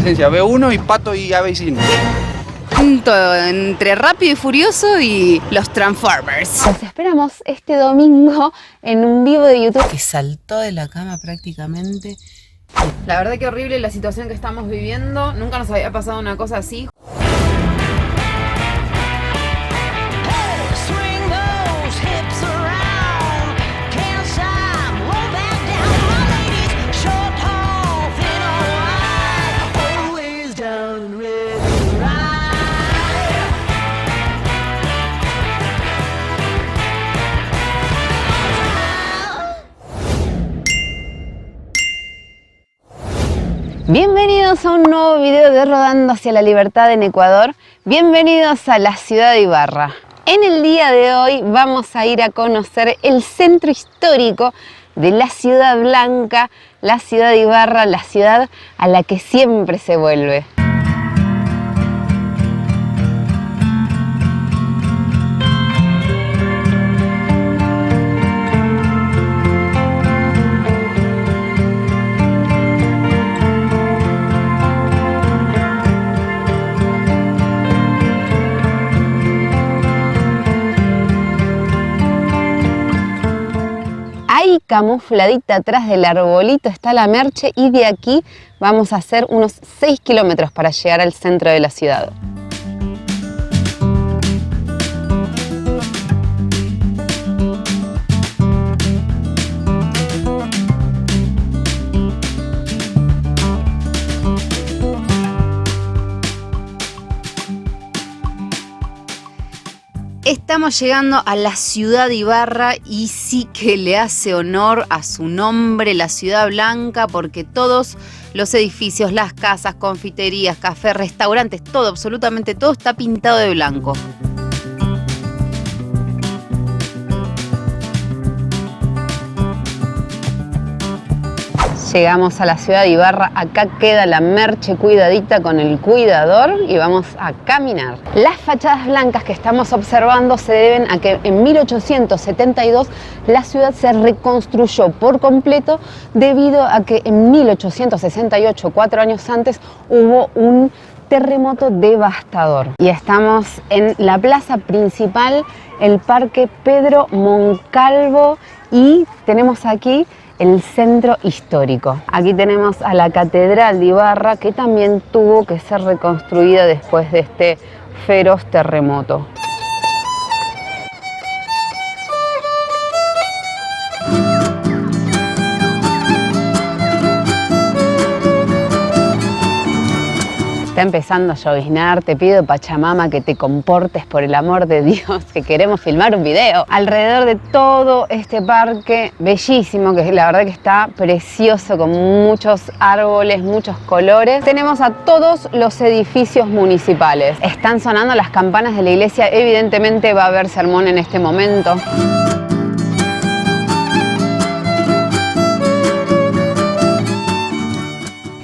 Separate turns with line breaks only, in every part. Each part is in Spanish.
adolescencia. Veo uno y Pato y Avicii.
Junto entre Rápido y Furioso y los Transformers.
Los esperamos este domingo en un vivo de YouTube.
Que saltó de la cama prácticamente. La verdad que horrible la situación que estamos viviendo. Nunca nos había pasado una cosa así.
Bienvenidos a un nuevo video de Rodando hacia la Libertad en Ecuador. Bienvenidos a la ciudad de Ibarra. En el día de hoy vamos a ir a conocer el centro histórico de la Ciudad Blanca, la ciudad de Ibarra, la ciudad a la que siempre se vuelve. Ahí camufladita atrás del arbolito está la Merche y de aquí vamos a hacer unos 6 kilómetros para llegar al centro de la ciudad.
Estamos llegando a la ciudad de Ibarra y sí que le hace honor a su nombre, la Ciudad Blanca, porque todos los edificios, las casas, confiterías, cafés, restaurantes, todo, absolutamente todo está pintado de blanco.
Llegamos a la ciudad de Ibarra, acá queda la Merche cuidadita con el cuidador y vamos a caminar. Las fachadas blancas que estamos observando se deben a que en 1872 la ciudad se reconstruyó por completo debido a que en 1868, 4 años antes, hubo un terremoto devastador. Y estamos en la plaza principal, el Parque Pedro Moncalvo, y tenemos aquí el centro histórico. Aquí tenemos a la Catedral de Ibarra, que también tuvo que ser reconstruida después de este feroz terremoto. Está empezando a lloviznar, te pido Pachamama que te comportes por el amor de Dios, que queremos filmar un video. Alrededor de todo este parque bellísimo, que la verdad que está precioso, con muchos árboles, muchos colores. Tenemos a todos los edificios municipales. Están sonando las campanas de la iglesia, evidentemente va a haber sermón en este momento.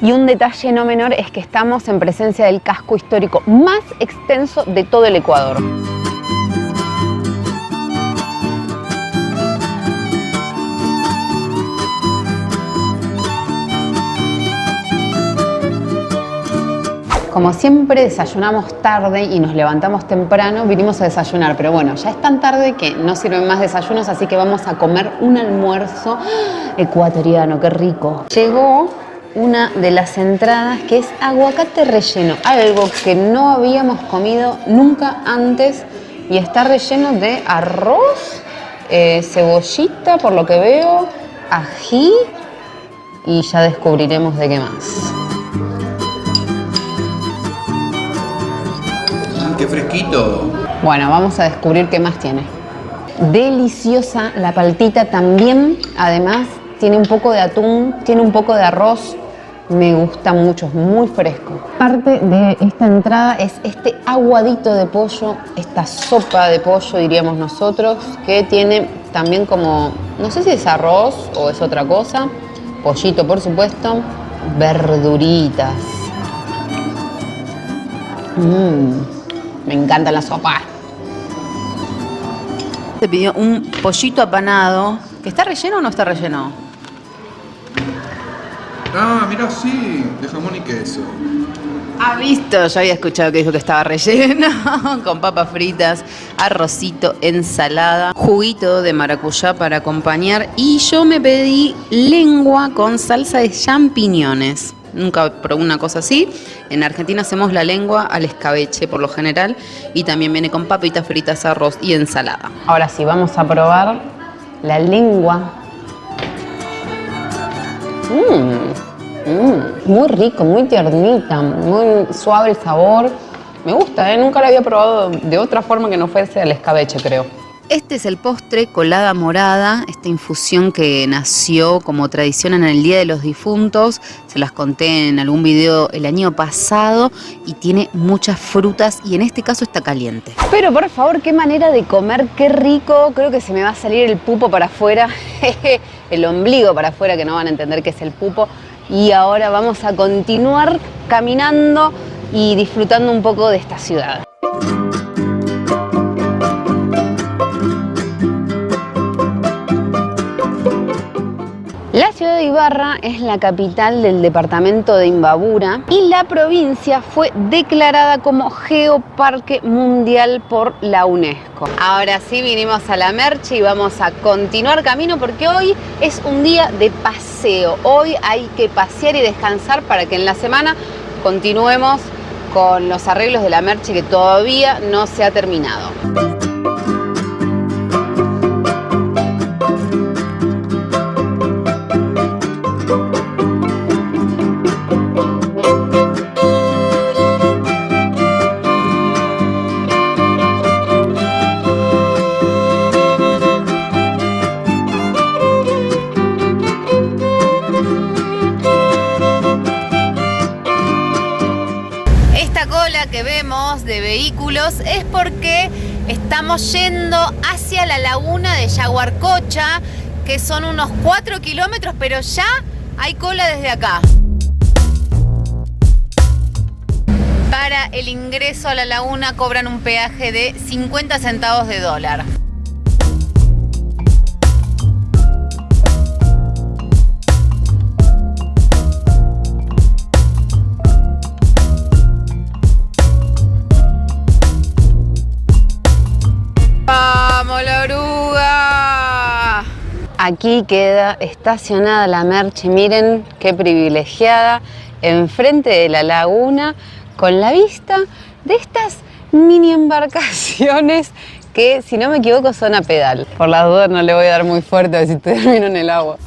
Y un detalle no menor es que estamos en presencia del casco histórico más extenso de todo el Ecuador. Como siempre desayunamos tarde y nos levantamos temprano, vinimos a desayunar, pero bueno, ya es tan tarde que no sirven más desayunos, así que vamos a comer un almuerzo ecuatoriano, qué rico. Llegó una de las entradas, que es aguacate relleno, algo que no habíamos comido nunca antes, y está relleno de arroz, cebollita por lo que veo, ají, y ya descubriremos de qué más.
¡Qué fresquito!
Bueno, vamos a descubrir qué más tiene. Deliciosa la paltita también, además tiene un poco de atún, tiene un poco de arroz. Me gusta mucho, es muy fresco. Parte de esta entrada es este aguadito de pollo, esta sopa de pollo diríamos nosotros, que tiene también como, no sé si es arroz o es otra cosa, pollito por supuesto, verduritas. Me encanta la sopa.
Te pidió un pollito apanado, que está relleno o no está relleno.
Ah, mira, sí, de jamón y queso.
¿Ha visto? Yo había escuchado que dijo que estaba relleno, con papas fritas, arrocito, ensalada, juguito de maracuyá para acompañar y yo me pedí lengua con salsa de champiñones. Nunca probé una cosa así. En Argentina hacemos la lengua al escabeche por lo general y también viene con papitas fritas, arroz y ensalada.
Ahora sí, vamos a probar la lengua. Muy rico, muy tiernita, muy suave el sabor. Me gusta, nunca la había probado de otra forma que no fuese al escabeche, creo.
Este es el postre colada morada, esta infusión que nació como tradición en el Día de los Difuntos. Se las conté en algún video el año pasado y tiene muchas frutas y en este caso está caliente.
Pero por favor, qué manera de comer, qué rico. Creo que se me va a salir el pupo para afuera, el ombligo para afuera, que no van a entender qué es el pupo. Y ahora vamos a continuar caminando y disfrutando un poco de esta ciudad. La ciudad de Ibarra es la capital del departamento de Imbabura y la provincia fue declarada como Geoparque Mundial por la UNESCO. Ahora sí vinimos a la Merche y vamos a continuar camino porque hoy es un día de paseo. Hoy hay que pasear y descansar para que en la semana continuemos con los arreglos de la Merche que todavía no se ha terminado.
Que vemos de vehículos es porque estamos yendo hacia la laguna de Yaguarcocha, que son unos 4 kilómetros, pero ya hay cola desde acá. Para el ingreso a la laguna cobran un peaje de 50 centavos de dólar. ¡Vamos, la oruga!
Aquí queda estacionada la Merche, miren qué privilegiada, enfrente de la laguna, con la vista de estas mini embarcaciones que, si no me equivoco, son a pedal. Por las dudas no le voy a dar muy fuerte a ver si termino en el agua.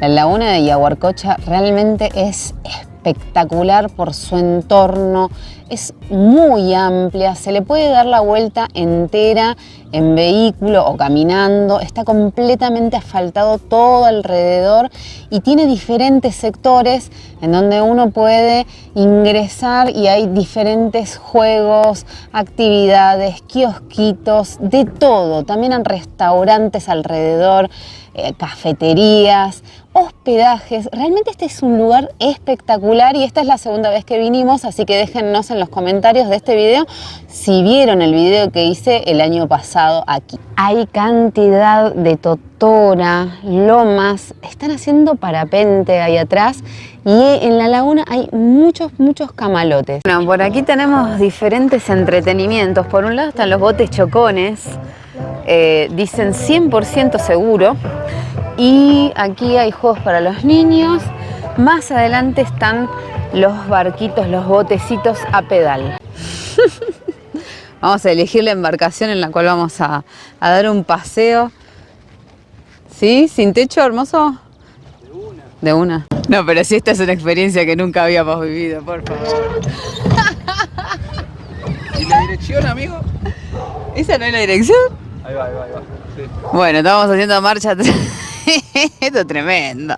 La laguna de Yaguarcocha realmente es espectacular por su entorno, es muy amplia, se le puede dar la vuelta entera en vehículo o caminando, está completamente asfaltado todo alrededor y tiene diferentes sectores en donde uno puede ingresar y hay diferentes juegos, actividades, kiosquitos, de todo, también hay restaurantes alrededor, cafeterías, hospedajes. Realmente este es un lugar espectacular y esta es la segunda vez que vinimos, así que déjennos en los comentarios de este video si vieron el video que hice el año pasado aquí. Hay cantidad de totora, lomas, están haciendo parapente ahí atrás y en la laguna hay muchos camalotes. Bueno, por aquí tenemos diferentes entretenimientos. Por un lado están los botes chocones, dicen 100% seguro. Y aquí hay juegos para los niños. Más adelante están los barquitos, los botecitos a pedal. Vamos a elegir la embarcación en la cual vamos a dar un paseo. ¿Sí? ¿Sin techo, hermoso? De una. No, pero sí, esta es una experiencia que nunca habíamos vivido, por favor.
¿Y la dirección, amigo?
¿Esa no es la dirección?
Ahí va. Sí.
Bueno, estamos haciendo marcha atrás. Esto es tremendo.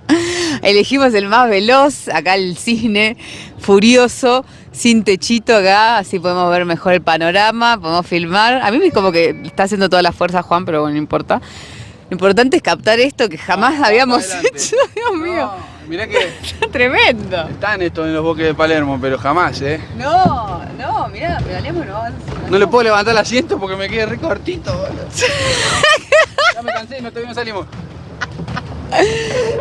Elegimos el más veloz, acá el cisne furioso, sin techito acá, así podemos ver mejor el panorama, podemos filmar. A mí me es como que está haciendo toda la fuerza Juan, pero bueno, no importa. Lo importante es captar esto que jamás habíamos hecho, Dios mío.
No, mirá que
Está tremendo.
están estos en los bosques de Palermo, pero jamás,
No, mirá, pedaleamos, no avanza.
No le puedo levantar el asiento porque me quedé re cortito, boludo. Ya me cansé y no todavía no salimos.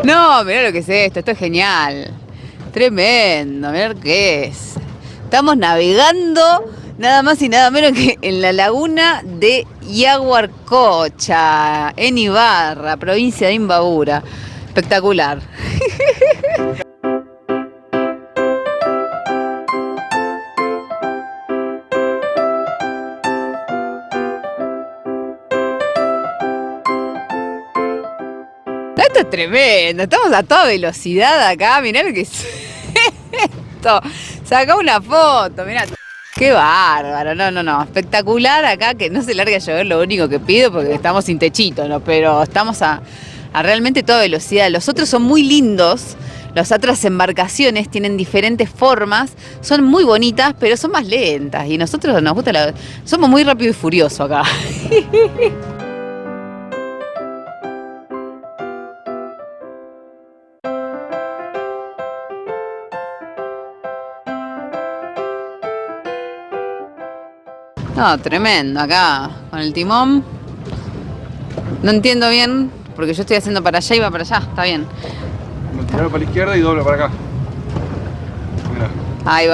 No, mirá lo que es esto es genial. Tremendo, mirá lo que es. Estamos navegando nada más y nada menos que en la laguna de Yaguarcocha, en Ibarra, provincia de Imbabura. Espectacular. Esto es tremendo, estamos a toda velocidad acá, mirá lo que es esto. Saca una foto, mirá. Qué bárbaro, no, espectacular acá, que no se largue a llover, lo único que pido, porque estamos sin techito, ¿no? Pero estamos a realmente toda velocidad. Los otros son muy lindos, las otras embarcaciones tienen diferentes formas, son muy bonitas, pero son más lentas, y nosotros nos gusta somos muy rápido y furioso acá. No, tremendo, acá con el timón. No entiendo bien, porque yo estoy haciendo para allá y va para allá, está bien.
Lo tiro para la izquierda y doblo para acá. Mira.
Ahí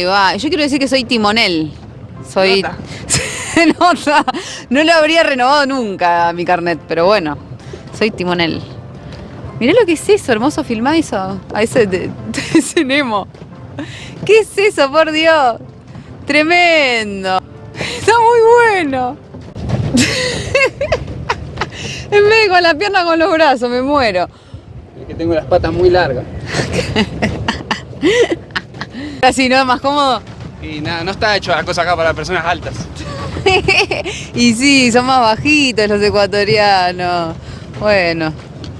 va. Yo quiero decir que soy timonel. Soy... Se nota. No lo habría renovado nunca mi carnet, pero bueno, soy timonel. Mirá lo que es eso, hermoso, filmá eso. A ese Nemo. ¿Qué es eso, por Dios? Tremendo. Está muy bueno. En vez de con la pierna, con los brazos, me muero.
Es que tengo las patas muy largas.
Así, ¿no? Más cómodo.
Y nada, no está hecho la cosa acá para personas altas.
Y sí, son más bajitos los ecuatorianos. Bueno,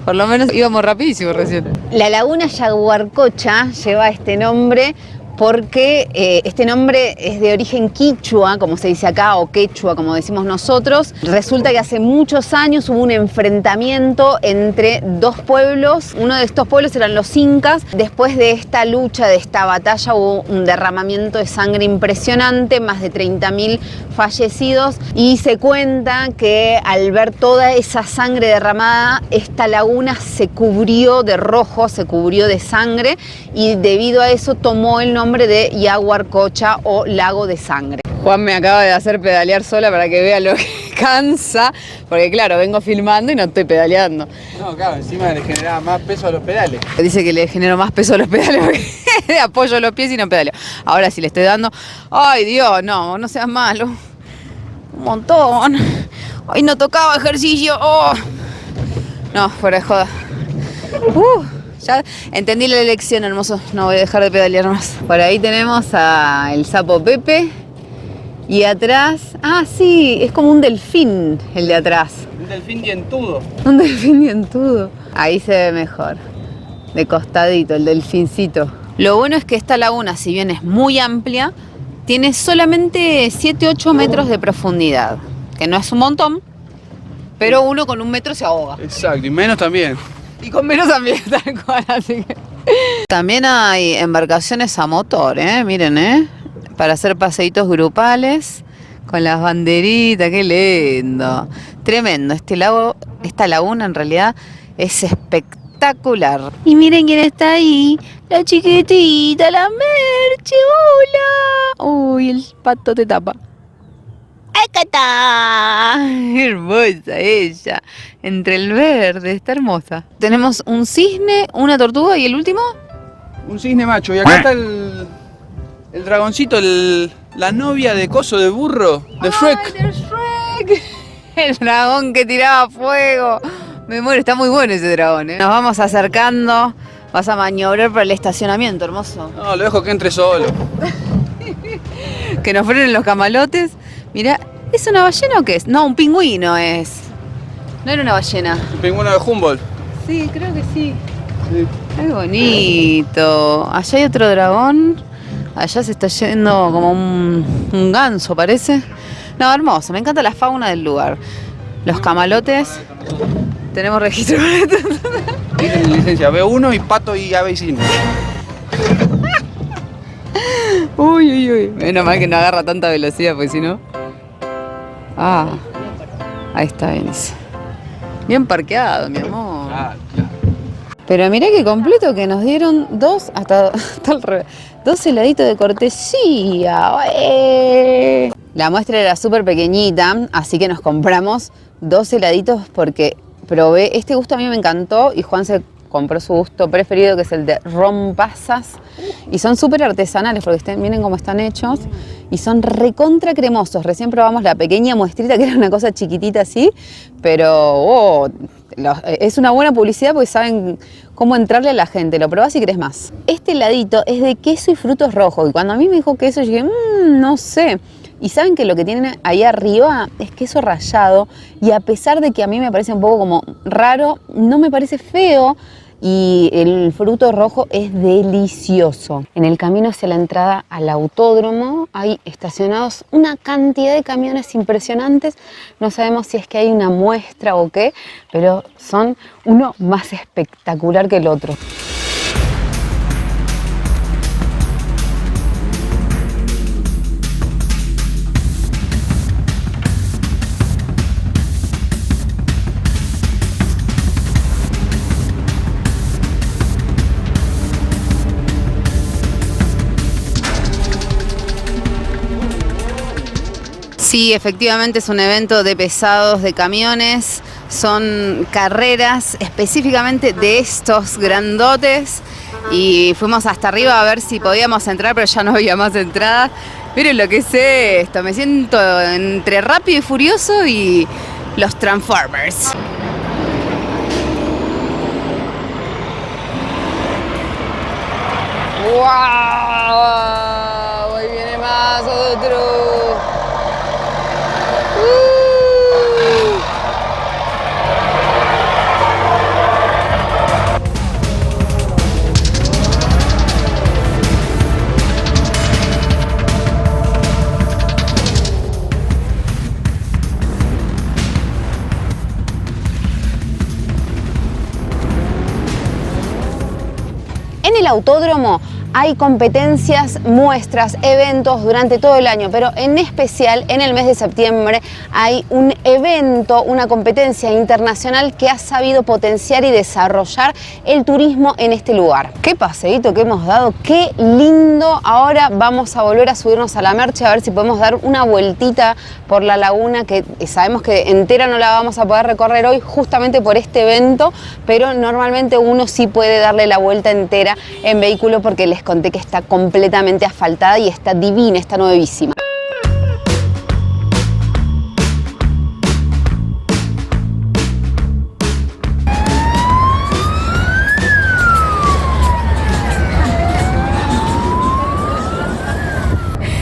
por lo menos íbamos rapidísimo recién. La laguna Yaguarcocha lleva este nombre porque este nombre es de origen quichua, como se dice acá, o quechua, como decimos nosotros. Resulta que hace muchos años hubo un enfrentamiento entre dos pueblos. Uno de estos pueblos eran los incas. Después de esta lucha, de esta batalla, hubo un derramamiento de sangre impresionante, más de 30.000 fallecidos. Y se cuenta que al ver toda esa sangre derramada, esta laguna se cubrió de rojo, se cubrió de sangre, y debido a eso tomó el nombre de Yaguarcocha o lago de sangre. Juan me acaba de hacer pedalear sola para que vea lo que cansa, porque claro, vengo filmando y no estoy pedaleando.
No, claro, encima le generaba más peso a los pedales.
Dice que le genero más peso a los pedales porque apoyo los pies y no pedaleo. Ahora sí le estoy dando. Ay Dios, no seas malo. Un montón. Hoy no tocaba ejercicio. Oh. No, fuera de joda. Ya entendí la lección, hermoso. No voy a dejar de pedalear más. Por ahí tenemos a el sapo Pepe. Y atrás... Ah, sí, es como un delfín el de atrás.
Un delfín dientudo.
Un delfín dientudo. Ahí se ve mejor. De costadito, el delfincito. Lo bueno es que esta laguna, si bien es muy amplia, tiene solamente 7-8 metros de profundidad. Que no es un montón, pero uno con 1 metro se ahoga.
Exacto, y menos también.
Y con menos también, tal cual, así que... También hay embarcaciones a motor, miren, para hacer paseitos grupales con las banderitas, qué lindo. Tremendo, esta laguna en realidad es espectacular. Y miren quién está ahí, la chiquitita, la Merche, hola. Uy, el pato te tapa. ¡Acá está! Hermosa ella. Entre el verde, está hermosa. Tenemos un cisne, una tortuga y el último.
Un cisne macho. Y acá está el dragoncito, la novia de coso de burro, de Shrek.
¡Ay, de Shrek! El dragón que tiraba fuego. Me muero, está muy bueno ese dragón, Nos vamos acercando. Vas a maniobrar para el estacionamiento, hermoso.
No, lo dejo que entre solo.
Que nos frenen los camalotes. Mirá, ¿es una ballena o qué es? No, un pingüino es. No era una ballena.
Un pingüino de Humboldt.
Sí, creo que sí.
Sí.
Qué bonito. Allá hay otro dragón. Allá se está yendo como un ganso, parece. No, hermoso. Me encanta la fauna del lugar. Los camalotes. Tenemos registro.
Tienen licencia B1 y pato y ave y cisne.
Uy, uy, uy. Menos mal que no agarra tanta velocidad, porque si no... Ah, ahí está, bien. Bien parqueado, mi amor.
Claro.
Pero mirá que completo que nos dieron hasta al revés, 2 heladitos de cortesía. La muestra era súper pequeñita, así que nos compramos 2 heladitos porque probé. Este gusto a mí me encantó y Juan se compró su gusto preferido, que es el de rompasas. Y son súper artesanales porque miren cómo están hechos. Y son recontra cremosos. Recién probamos la pequeña muestrita, que era una cosa chiquitita así, pero es una buena publicidad porque saben cómo entrarle a la gente. Lo probás y querés más. Este heladito es de queso y frutos rojos. Y cuando a mí me dijo queso, yo dije, no sé. Y saben que lo que tienen ahí arriba es queso rallado. Y a pesar de que a mí me parece un poco como raro, no me parece feo. Y el fruto rojo es delicioso. En el camino hacia la entrada al autódromo hay estacionados una cantidad de camiones impresionantes. No sabemos si es que hay una muestra o qué, pero son uno más espectacular que el otro. Sí, efectivamente es un evento de pesados, de camiones, son carreras específicamente de estos grandotes y fuimos hasta arriba a ver si podíamos entrar, pero ya no había más entradas. Miren lo que es esto, me siento entre Rápido y Furioso y los Transformers. ¡Wow! Ahí viene más otro. En el autódromo hay competencias, muestras, eventos durante todo el año, pero en especial en el mes de septiembre hay un evento, una competencia internacional que ha sabido potenciar y desarrollar el turismo en este lugar. Qué paseíto que hemos dado, qué lindo. Ahora vamos a volver a subirnos a la Merche a ver si podemos dar una vueltita por la laguna, que sabemos que entera no la vamos a poder recorrer hoy justamente por este evento, pero normalmente uno sí puede darle la vuelta entera en vehículo porque les conté que está completamente asfaltada y está divina, está nuevísima.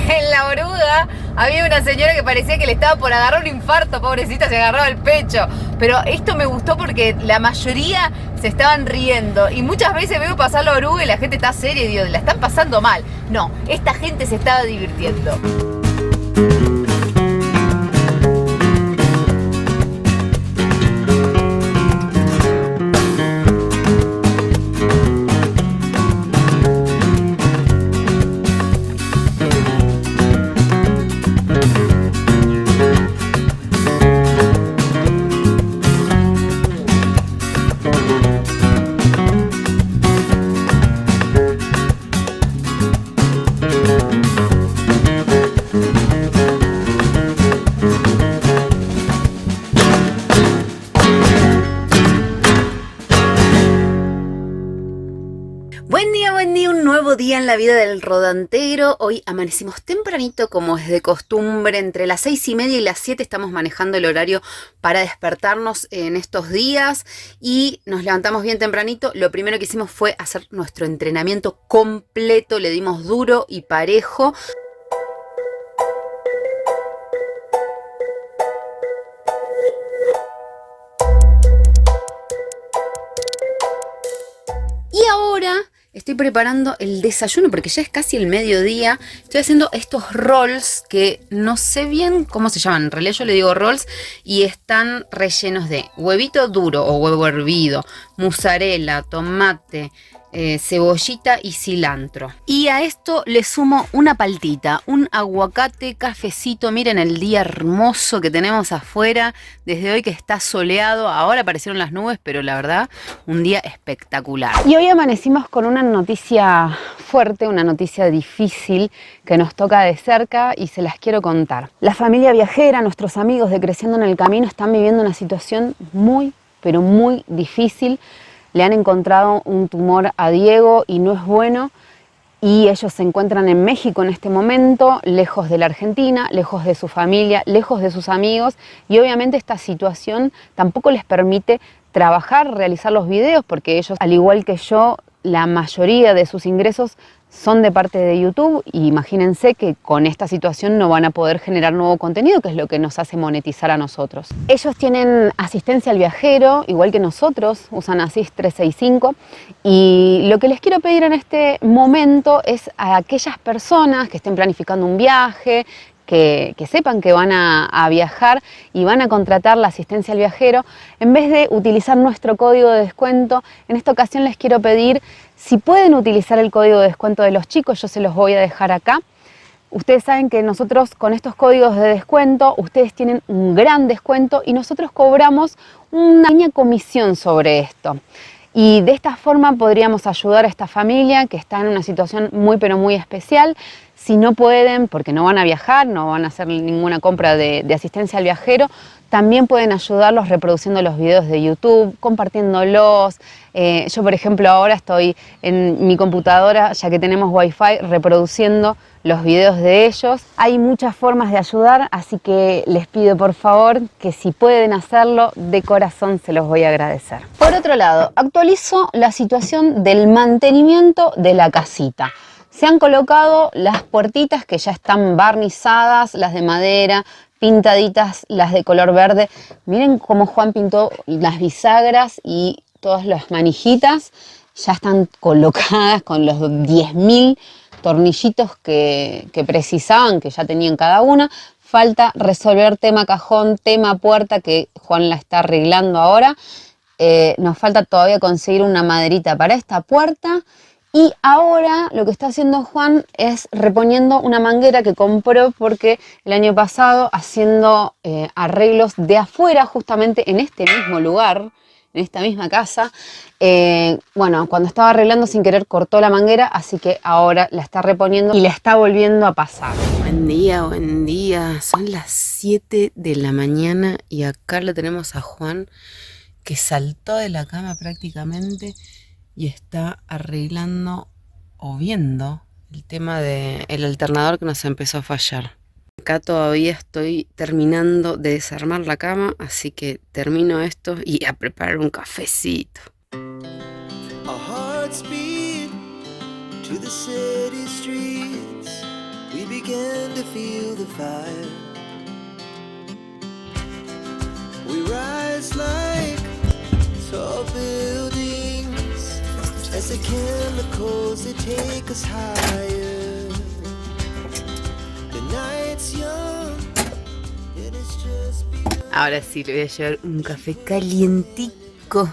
En la Oruga había una señora que parecía que le estaba por agarrar un infarto, pobrecita, se agarraba el pecho. Pero esto me gustó porque la mayoría se estaban riendo y muchas veces veo pasar la oruga y la gente está seria y digo, la están pasando mal. No, esta gente se estaba divirtiendo. Buen día, un nuevo día en la vida del rodantero. Hoy amanecimos tempranito como es de costumbre, entre las 6:30 y las 7 estamos manejando el horario para despertarnos en estos días y nos levantamos bien tempranito. Lo primero que hicimos fue hacer nuestro entrenamiento completo, le dimos duro y parejo. Y ahora estoy preparando el desayuno porque ya es casi el mediodía. Estoy haciendo estos rolls que no sé bien cómo se llaman. En realidad yo le digo rolls y están rellenos de huevito duro o huevo hervido, mozzarella, tomate, cebollita y cilantro. Y a esto le sumo una paltita, un aguacate, cafecito. Miren el día hermoso que tenemos afuera, desde hoy que está soleado. Ahora aparecieron las nubes, pero la verdad, un día espectacular.
Y hoy amanecimos con una noticia fuerte, una noticia difícil que nos toca de cerca y se las quiero contar. La familia viajera, nuestros amigos de Creciendo en el Camino están viviendo una situación muy, pero muy difícil. Le han encontrado un tumor a Diego y no es bueno, y ellos se encuentran en México en este momento, lejos de la Argentina, lejos de su familia, lejos de sus amigos, y obviamente esta situación tampoco les permite trabajar, realizar los videos, porque ellos, al igual que yo, la mayoría de sus ingresos son de parte de YouTube, y imagínense que con esta situación no van a poder generar nuevo contenido, que es lo que nos hace monetizar a nosotros. Ellos tienen asistencia al viajero, igual que nosotros, usan Asist 365, y lo que les quiero pedir en este momento es a aquellas personas que estén planificando un viaje, que sepan que van a viajar y van a contratar la asistencia al viajero, en vez de utilizar nuestro código de descuento, en esta ocasión les quiero pedir si pueden utilizar el código de descuento de los chicos. Yo se los voy a dejar acá. Ustedes saben que nosotros con estos códigos de descuento, ustedes tienen un gran descuento y nosotros cobramos una pequeña comisión sobre esto. Y de esta forma podríamos ayudar a esta familia que está en una situación muy pero muy especial. Si no pueden, porque no van a viajar, no van a hacer ninguna compra de asistencia al viajero, también pueden ayudarlos reproduciendo los videos de YouTube, compartiéndolos. Yo, por ejemplo, ahora estoy en mi computadora, ya que tenemos Wi-Fi, reproduciendo los videos de ellos. Hay muchas formas de ayudar, así que les pido por favor que si pueden hacerlo, de corazón se los voy a agradecer. Por otro lado, actualizo la situación del mantenimiento de la casita. Se han colocado las puertitas que ya están barnizadas, las de madera, pintaditas, las de color verde. Miren cómo Juan pintó las bisagras y todas las manijitas. Ya están colocadas con los 10.000 tornillitos que precisaban, que ya tenían cada una. Falta resolver tema cajón, tema puerta, que Juan la está arreglando ahora. Nos falta todavía conseguir una maderita para esta puerta. Y ahora lo que está haciendo Juan es reponiendo una manguera que compró porque el año pasado, haciendo arreglos de afuera, justamente en este mismo lugar, en esta misma casa, bueno, cuando estaba arreglando sin querer cortó la manguera, así que ahora la está reponiendo y la está volviendo a pasar.
Buen día, buen día. Son las 7 de la mañana y acá lo tenemos a Juan, que saltó de la cama prácticamente y está arreglando o viendo el tema del alternador que nos empezó a fallar. Acá todavía estoy terminando de desarmar la cama, así que termino esto y a preparar un cafecito.
Our hearts beat to the city streets. We began to feel the fire. We rise like tall buildings as the chemicals, they take us higher. The night's young, and it's just begun.
Ahora sí le voy a llevar un café calientico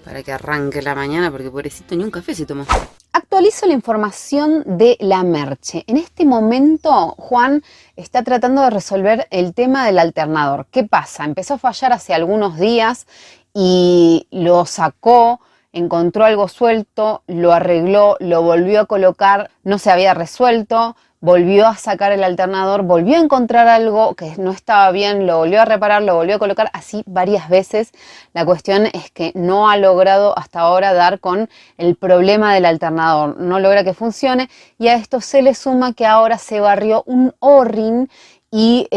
para que arranque la mañana, porque pobrecito ni un café se tomó.
Actualizo la información de la Merche. En este momento Juan está tratando de resolver el tema del alternador. ¿Qué pasa? Empezó a fallar hace algunos días y lo sacó, encontró algo suelto, lo arregló, lo volvió a colocar, no se había resuelto, volvió a sacar el alternador, volvió a encontrar algo que no estaba bien, lo volvió a reparar, lo volvió a colocar, así varias veces. La cuestión es que no ha logrado hasta ahora dar con el problema del alternador, no logra que funcione, y a esto se le suma que ahora se barrió un O-ring y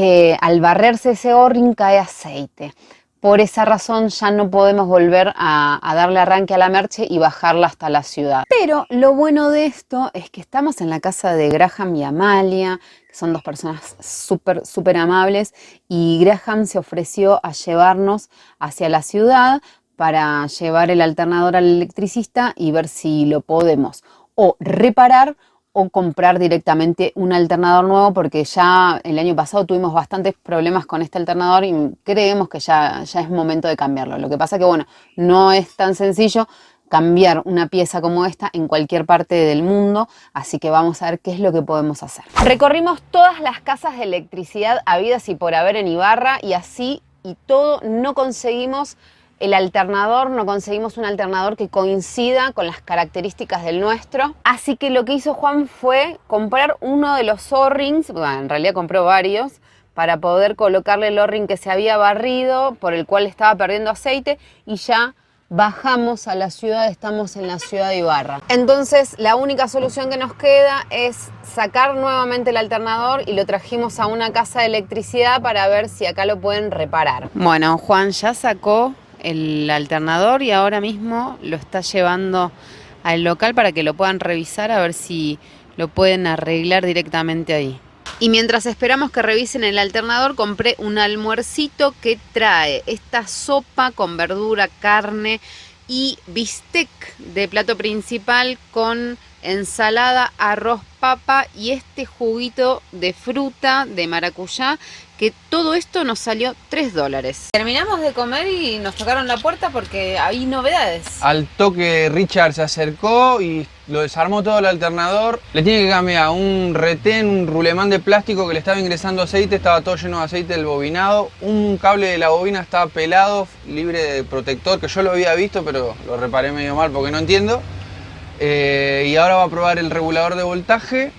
al barrerse ese O-ring cae aceite. Por esa razón ya no podemos volver a darle arranque a la Merche y bajarla hasta la ciudad. Pero lo bueno de esto es que estamos en la casa de Graham y Amalia, que son dos personas súper amables, y Graham se ofreció a llevarnos hacia la ciudad para llevar el alternador al electricista y ver si lo podemos o reparar o comprar directamente un alternador nuevo, porque ya el año pasado tuvimos bastantes problemas con este alternador y creemos que ya es momento de cambiarlo. Lo que pasa que, bueno, no es tan sencillo cambiar una pieza como esta en cualquier parte del mundo, así que vamos a ver qué es lo que podemos hacer. Recorrimos todas las casas de electricidad habidas y por haber en Ibarra y así y todo no conseguimos el alternador, no conseguimos un alternador que coincida con las características del nuestro. Así que lo que hizo Juan fue comprar uno de los O-rings, bueno, en realidad compró varios, para poder colocarle el O-ring que se había barrido, por el cual estaba perdiendo aceite, y ya bajamos a la ciudad, estamos en la ciudad de Ibarra. Entonces la única solución que nos queda es sacar nuevamente el alternador y lo trajimos a una casa de electricidad para ver si acá lo pueden reparar. Bueno, Juan ya sacó el alternador y ahora mismo lo está llevando al local para que lo puedan revisar a ver si lo pueden arreglar directamente ahí. Y mientras esperamos que revisen el alternador, compré un almuercito que trae esta sopa con verdura, carne y bistec de plato principal con ensalada, arroz, papa y este juguito de fruta de maracuyá, que todo esto nos salió $3. Terminamos de comer y nos tocaron la puerta porque hay novedades.
Al toque Richard se acercó y lo desarmó todo el alternador. Le tiene que cambiar un retén, un rulemán de plástico que le estaba ingresando aceite, estaba todo lleno de aceite del bobinado. Un cable de la bobina estaba pelado, libre de protector, que yo lo había visto, pero lo reparé medio mal porque no entiendo. Y ahora va a probar el regulador de voltaje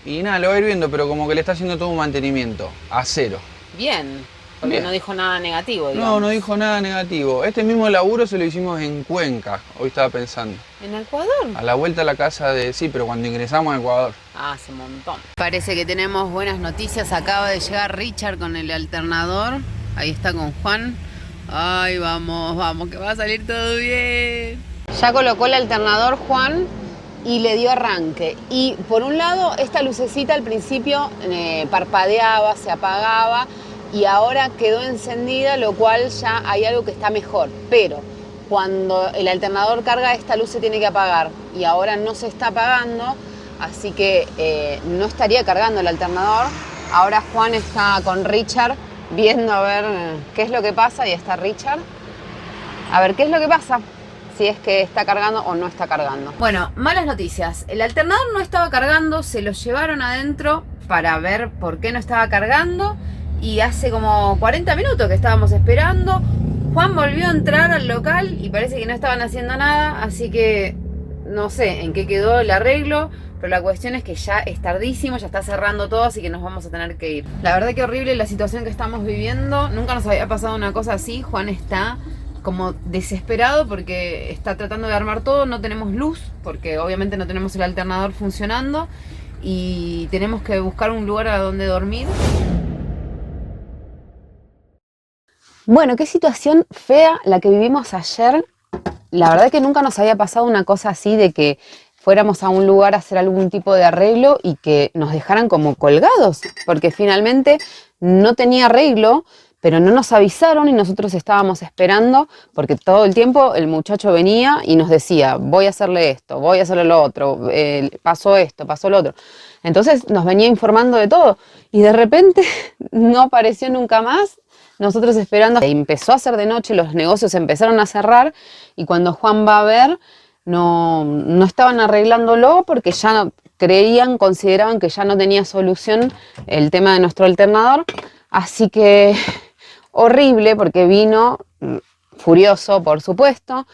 y nada, lo va a ir viendo, pero como que le está haciendo todo un mantenimiento a cero.
Bien, porque
Bien.
no dijo nada negativo, digamos.
No, no dijo nada negativo. Este mismo laburo se lo hicimos en Cuenca, hoy estaba pensando.
¿En Ecuador?
A la vuelta a la casa de... Sí, pero cuando ingresamos a Ecuador.
Ah, hace un montón. Parece que tenemos buenas noticias. Acaba de llegar Richard con el alternador. Ahí está con Juan. Ay, vamos, vamos, que va a salir todo bien. Ya colocó el alternador Juan y le dio arranque. Y por un lado, esta lucecita al principio parpadeaba, se apagaba y ahora quedó encendida, lo cual ya hay algo que está mejor. Pero cuando el alternador carga, esta luz se tiene que apagar y ahora no se está apagando, así que no estaría cargando el alternador. Ahora Juan está con Richard viendo a ver qué es lo que pasa y está Richard. A ver qué es lo que pasa, si es que está cargando o no está cargando. Bueno, malas noticias. El alternador no estaba cargando, se lo llevaron adentro para ver por qué no estaba cargando y hace como 40 minutos que estábamos esperando. Juan volvió a entrar al local y parece que no estaban haciendo nada, así que no sé en qué quedó el arreglo, pero la cuestión es que ya es tardísimo, ya está cerrando todo, así que nos vamos a tener que ir. La verdad que horrible la situación que estamos viviendo, nunca nos había pasado una cosa así. Juan está como desesperado porque está tratando de armar todo, no tenemos luz, porque obviamente no tenemos el alternador funcionando y tenemos que buscar un lugar a donde dormir. Bueno, qué situación fea la que vivimos ayer. La verdad que nunca nos había pasado una cosa así de que fuéramos a un lugar a hacer algún tipo de arreglo y que nos dejaran como colgados, porque finalmente no tenía arreglo, pero no nos avisaron y nosotros estábamos esperando, porque todo el tiempo el muchacho venía y nos decía, voy a hacerle esto, voy a hacerle lo otro, pasó esto, pasó lo otro. Entonces nos venía informando de todo y de repente no apareció nunca más. Nosotros esperando, empezó a ser de noche, los negocios empezaron a cerrar y cuando Juan va a ver, no estaban arreglándolo porque ya creían, consideraban que ya no tenía solución el tema de nuestro alternador. Así que horrible porque vino furioso, por supuesto,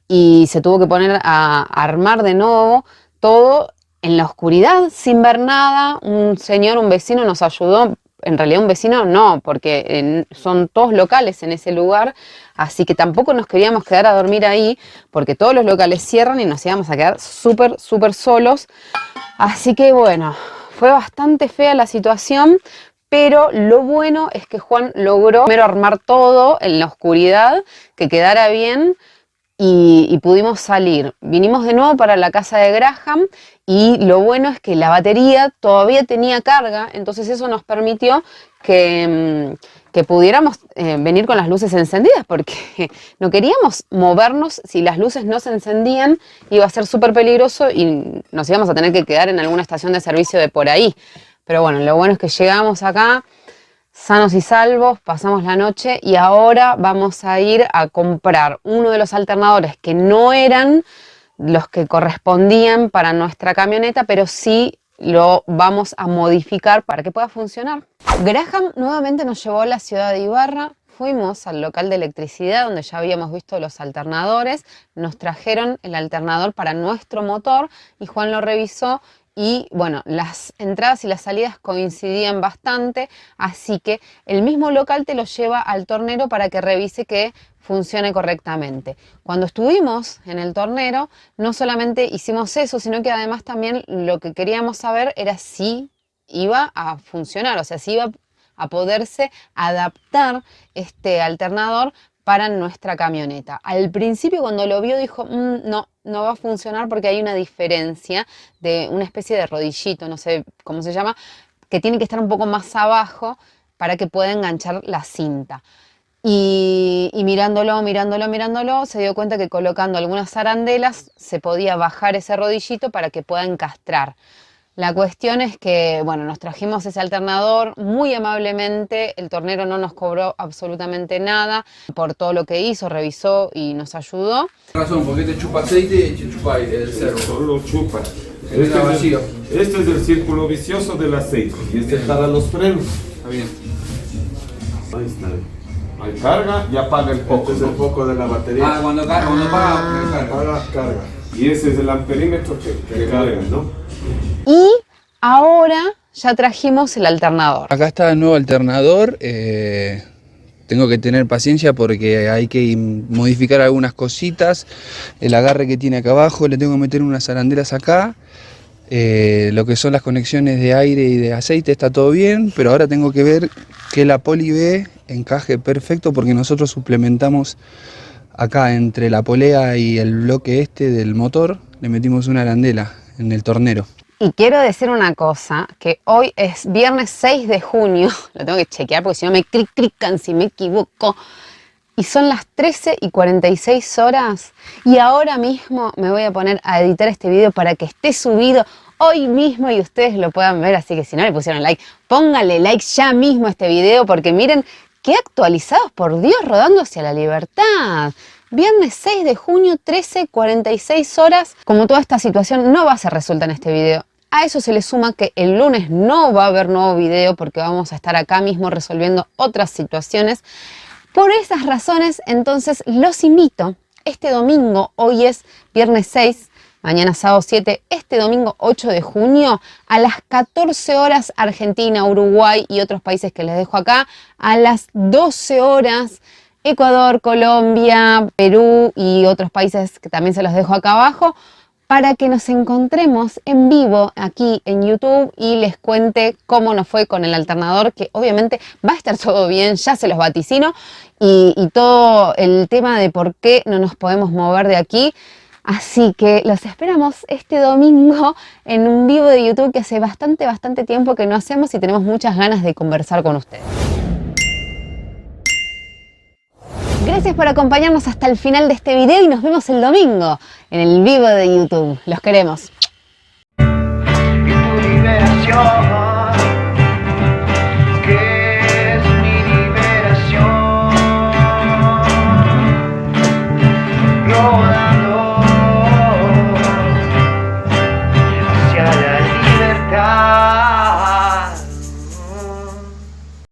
y se tuvo que poner a armar de nuevo todo en la oscuridad, sin ver nada. Un señor, un vecino nos ayudó. En realidad un vecino no, porque son todos locales en ese lugar, así que tampoco nos queríamos quedar a dormir ahí, porque todos los locales cierran y nos íbamos a quedar súper, súper solos. Así que bueno, fue bastante fea la situación, pero lo bueno es que Juan logró primero armar todo en la oscuridad, que quedara bien, y pudimos salir. Vinimos de nuevo para la casa de Graham y lo bueno es que la batería todavía tenía carga, entonces eso nos permitió que pudiéramos venir con las luces encendidas, porque no queríamos movernos. Si las luces no se encendían iba a ser súper peligroso y nos íbamos a tener que quedar en alguna estación de servicio de por ahí. Pero bueno, lo bueno es que llegamos acá, sanos y salvos, pasamos la noche y ahora vamos a ir a comprar uno de los alternadores que no eran los que correspondían para nuestra camioneta, pero sí lo vamos a modificar para que pueda funcionar. Graham nuevamente nos llevó a la ciudad de Ibarra. Fuimos al local de electricidad donde ya habíamos visto los alternadores, nos trajeron el alternador para nuestro motor y Juan lo revisó y bueno, las entradas y las salidas coincidían bastante, así que el mismo local te lo lleva al tornero para que revise que funcione correctamente. Cuando estuvimos en el tornero, no solamente hicimos eso, sino que además también lo que queríamos saber era si iba a funcionar, o sea, si iba a poderse adaptar este alternador para nuestra camioneta. Al principio cuando lo vio dijo, no va a funcionar porque hay una diferencia de una especie de rodillito, no sé cómo se llama, que tiene que estar un poco más abajo para que pueda enganchar la cinta. Y mirándolo, se dio cuenta que colocando algunas arandelas se podía bajar ese rodillito para que pueda encastrar. La cuestión es que, bueno, nos trajimos ese alternador muy amablemente, el tornero no nos cobró absolutamente nada por todo lo que hizo, revisó y nos ayudó.
Razón, porque este chupa aceite y este chupa aire del cerro.
Solo chupa.
Está vacío.
Este es el círculo vicioso del aceite y este es para los frenos.
Está bien.
Ahí está. Ahí carga y apaga el foco.
Este es el foco de la batería.
Ah, cuando apaga,
Carga.
Y ese es el amperímetro que carga, ¿no?
Y ahora ya trajimos el alternador.
Acá está el nuevo alternador. Tengo que tener paciencia porque hay que modificar algunas cositas. El agarre que tiene acá abajo, le tengo que meter unas arandelas acá. Lo que son las conexiones de aire y de aceite está todo bien, pero ahora tengo que ver que la Poli B encaje perfecto porque nosotros suplementamos acá entre la polea y el bloque este del motor, le metimos una arandela en el tornero.
Y quiero decir una cosa, que hoy es viernes 6 de junio, lo tengo que chequear porque si no me crican si me equivoco, y son las 13:46 horas y ahora mismo me voy a poner a editar este video para que esté subido hoy mismo y ustedes lo puedan ver, así que si no le pusieron like, pónganle like ya mismo a este video porque miren qué actualizados, por Dios, rodando hacia la libertad. Viernes 6 de junio, 13:46 horas. Como toda esta situación no va a ser resuelta en este video, a eso se le suma que el lunes no va a haber nuevo video porque vamos a estar acá mismo resolviendo otras situaciones. Por esas razones, entonces, los invito este domingo, hoy es viernes 6, mañana sábado 7, este domingo 8 de junio, a las 14 horas Argentina, Uruguay y otros países que les dejo acá, a las 12 horas Ecuador, Colombia, Perú y otros países que también se los dejo acá abajo, para que nos encontremos en vivo aquí en YouTube y les cuente cómo nos fue con el alternador, que obviamente va a estar todo bien, ya se los vaticino, y todo el tema de por qué no nos podemos mover de aquí. Así que los esperamos este domingo en un vivo de YouTube que hace bastante tiempo que no hacemos y tenemos muchas ganas de conversar con ustedes. Gracias por acompañarnos hasta el final de este video y nos vemos el domingo en el vivo de YouTube. Los queremos.
Tu liberación.